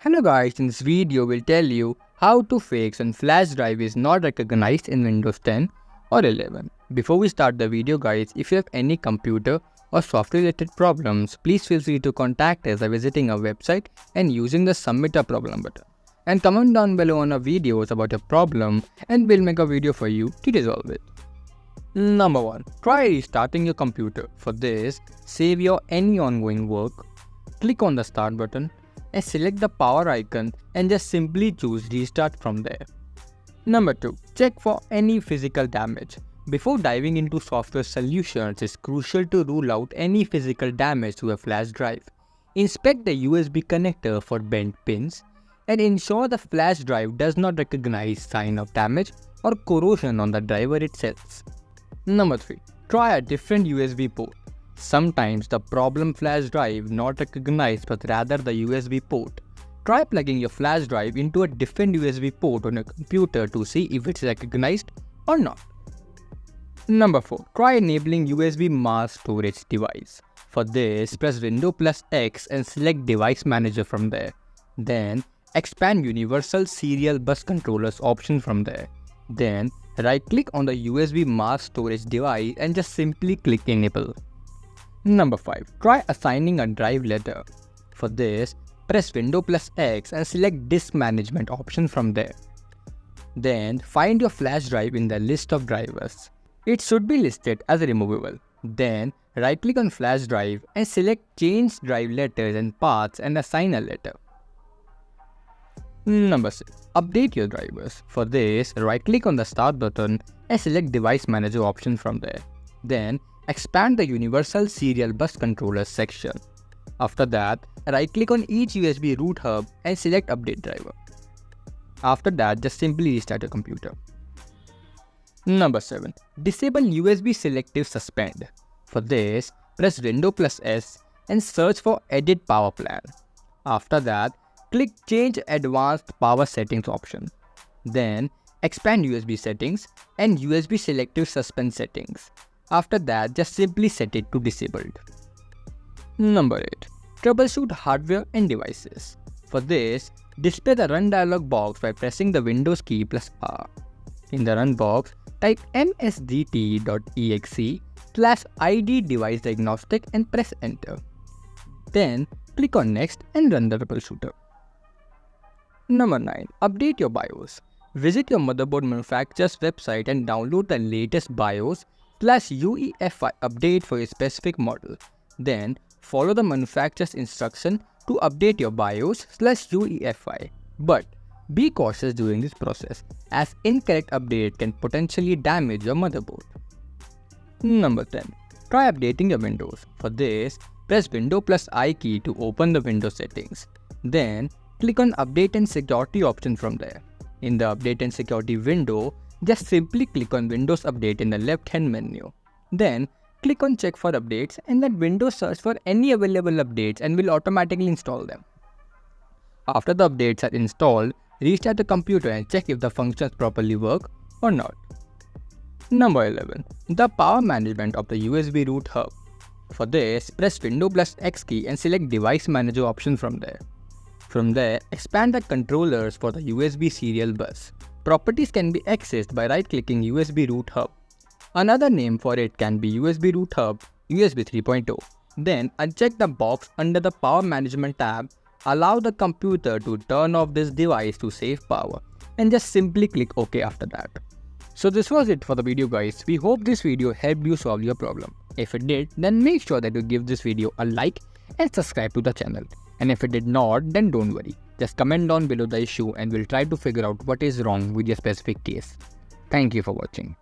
Hello guys, in this video we'll tell you how to fix when flash drive is not recognized in Windows 10 or 11. Before we start the video guys, if you have any computer or software related problems, please feel free to contact us by visiting our website and using the submit a problem button. And comment down below on our videos about your problem and we'll make a video for you to resolve it. Number 1. Try restarting your computer. For this, save your any ongoing work, click on the start button and select the power icon and just simply choose restart from there. Number 2. Check for any physical damage. Before diving into software solutions, it's crucial to rule out any physical damage to a flash drive. Inspect the USB connector for bent pins and ensure the flash drive does not recognize sign of damage or corrosion on the driver itself. Number 3. Try a different USB port. Sometimes the problem flash drive not recognized but rather the USB port. Try plugging your flash drive into a different USB port on your computer to see if it's recognized or not. Number 4. Try enabling USB mask storage device. For this, press Windows plus X and select Device Manager from there. Then, expand Universal Serial Bus Controllers option from there. Then, right-click on the USB mask storage device and just simply click Enable. Number 5. Try assigning a drive letter. For this, press Windows plus X and select Disk Management option from there. Then, find your flash drive in the list of drivers. It should be listed as removable. Then, right-click on flash drive and select Change Drive Letters and Paths and assign a letter. Number 6. Update your drivers. For this, right-click on the Start button and select Device Manager option from there. Then, expand the Universal Serial Bus Controllers section. After that, right-click on each USB root hub and select Update Driver. After that, just simply restart your computer. Number 7. Disable USB Selective Suspend. For this, press Windows plus S and search for Edit Power Plan. After that, click Change Advanced Power Settings option. Then, expand USB Settings and USB Selective Suspend Settings. After that, just simply set it to disabled. Number 8. Troubleshoot hardware and devices. For this, display the Run dialog box by pressing the Windows key plus R. In the Run box, type msdt.exe/id device diagnostic and press Enter. Then, click on Next and run the troubleshooter. Number 9. Update your BIOS. Visit your motherboard manufacturer's website and download the latest BIOS/UEFI update for your specific model. Then, follow the manufacturer's instruction to update your BIOS/UEFI. But be cautious during this process, as incorrect update can potentially damage your motherboard. Number 10. Try updating your Windows. For this, press Windows plus I key to open the Windows settings. Then, click on Update and Security option from there. In the Update and Security window, just simply click on Windows Update in the left-hand menu. Then, click on Check for Updates and let Windows search for any available updates and will automatically install them. After the updates are installed, restart the computer and check if the functions properly work or not. Number 11. The power management of the USB root hub. For this, press Windows plus X key and select Device Manager option from there. From there, expand the controllers for the USB serial bus. Properties can be accessed by right-clicking USB root hub. Another name for it can be USB root hub USB 3.0. Then, uncheck the box under the Power Management tab. Allow the computer to turn off this device to save power and just simply click OK after that. So this was it for the video guys. We hope this video helped you solve your problem. If it did, then make sure that you give this video a like and subscribe to the channel. And if it did not, then don't worry. Just comment down below the issue and we'll try to figure out what is wrong with your specific case. Thank you for watching.